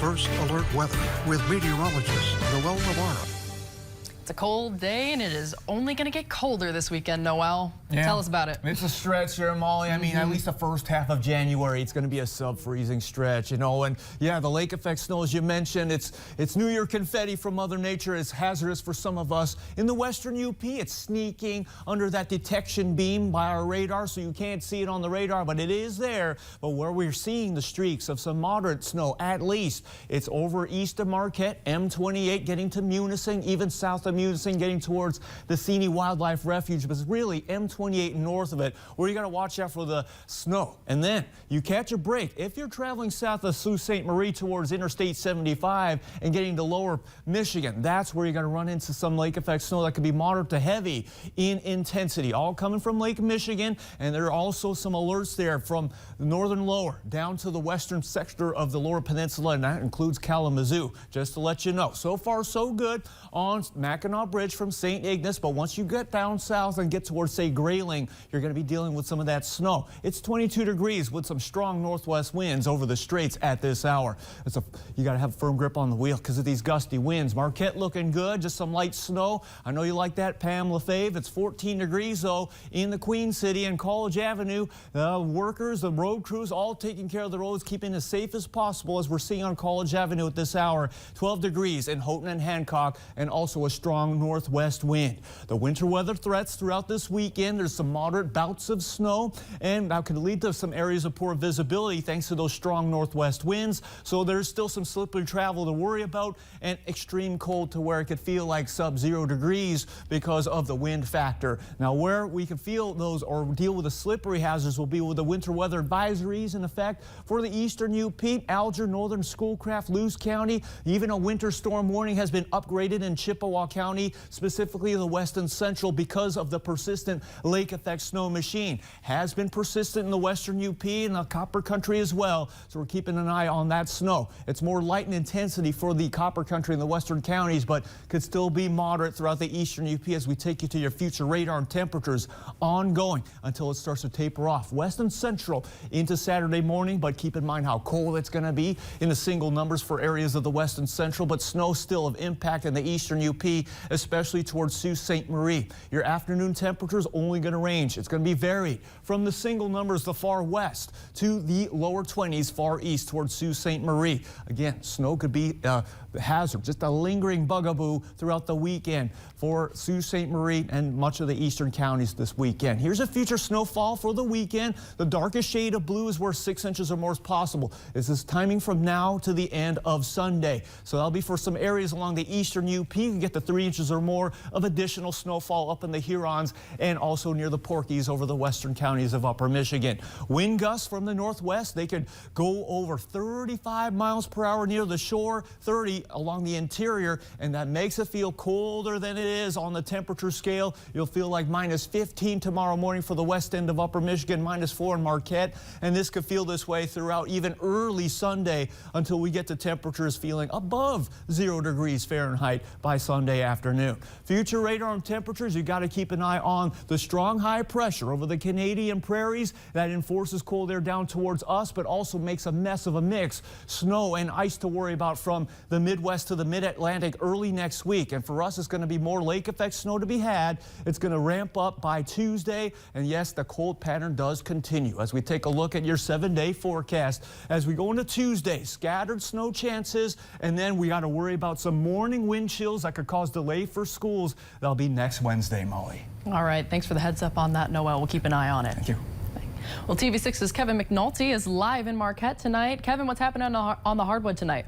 First Alert Weather with meteorologist Noel Navarro. It's a cold day, and it is only going to get colder this weekend, Noel. Yeah. Tell us about it. It's a stretch here, Molly. I mean, at least the first half of January, it's going to be a sub-freezing stretch, you know. And yeah, the lake effect snow, as you mentioned, it's New Year confetti from Mother Nature. It's hazardous for some of us. In the Western U.P., it's sneaking under that detection beam by our radar, so you can't see it on the radar, but it is there. But where we're seeing the streaks of some moderate snow, at least, it's over east of Marquette, M28 getting to Munising, even south of Munising, getting towards the Seney Wildlife Refuge, but it's really M28 north of it where you got to watch out for the snow. And then you catch a break if you're traveling south of Sault Ste. Marie towards Interstate 75 and getting to lower Michigan. That's where you're going to run into some lake effect snow that could be moderate to heavy in intensity, all coming from Lake Michigan. And there are also some alerts there from the northern lower down to the western sector of the Lower Peninsula, and that includes Kalamazoo. Just to let you know, so far so good on Mackinac Bridge from St. Ignace, but once you get down south and get towards, say, Grayling, you're going to be dealing with some of that snow. It's 22 degrees with some strong northwest winds over the straits at this hour. You got to have a firm grip on the wheel because of these gusty winds. Marquette looking good, just some light snow. I know you like that, Pam LaFave. It's 14 degrees, though, in the Queen City and College Avenue. The workers, the road crews, all taking care of the roads, keeping as safe as possible, as we're seeing on College Avenue at this hour. 12 degrees in Houghton and Hancock, and also a strong northwest wind. The winter weather threats throughout this weekend. There's some moderate bouts of snow, and that could lead to some areas of poor visibility thanks to those strong northwest winds. So there's still some slippery travel to worry about, and extreme cold to where it could feel like sub-0 degrees because of the wind factor. Now, where we can feel those or deal with the slippery hazards will be with the winter weather advisories in effect for the Eastern U.P., Alger, Northern Schoolcraft, Lewis County. Even a winter storm warning has been upgraded in Chippewa County, specifically the west and central, because of the persistent lake effect snow machine. Has been persistent in the Western U.P. and the Copper Country as well, so we're keeping an eye on that snow. It's more light in intensity for the Copper Country and the western counties, but could still be moderate throughout the Eastern U.P. as we take you to your future radar and temperatures ongoing until it starts to taper off. West and central into Saturday morning, but keep in mind how cold it's going to be in the single numbers for areas of the west and central, but snow still of impact in the Eastern U.P., especially towards Sault Ste. Marie. Your afternoon temperatures only going to range. It's going to be varied from the single numbers the far west to the lower 20s far east towards Sault Ste. Marie. Again, snow could be a hazard, just a lingering bugaboo throughout the weekend for Sault Ste. Marie and much of the eastern counties this weekend. Here's a future snowfall for the weekend. The darkest shade of blue is where 6 inches or more is possible. This is timing from now to the end of Sunday. So that'll be for some areas along the Eastern UP. You can get to 3 inches or more of additional snowfall up in the Hurons and also near the Porkies over the western counties of upper Michigan. Wind gusts from the northwest, they could go over 35 miles per hour near the shore, 30 along the interior, and that makes it feel colder than it is on the temperature scale. You'll feel like minus 15 tomorrow morning for the west end of upper Michigan, minus 4 in Marquette, and this could feel this way throughout even early Sunday until we get to temperatures feeling above 0 degrees Fahrenheit by Sunday afternoon. Future radar and temperatures, you got to keep an eye on the strong high pressure over the Canadian prairies that enforces cold air down towards us, but also makes a mess of a mix. Snow and ice to worry about from the Midwest to the Mid-Atlantic early next week. And for us, it's going to be more lake effect snow to be had. It's going to ramp up by Tuesday. And yes, the cold pattern does continue as we take a look at your 7-day forecast. As we go into Tuesday, scattered snow chances, and then we got to worry about some morning wind chills that could cause delay for schools. That'll be next Wednesday, Molly. All right. Thanks for the heads up on that, Noel. We'll keep an eye on it. Thank you. Well, TV6's Kevin McNulty is live in Marquette tonight. Kevin, what's happening on the hardwood tonight?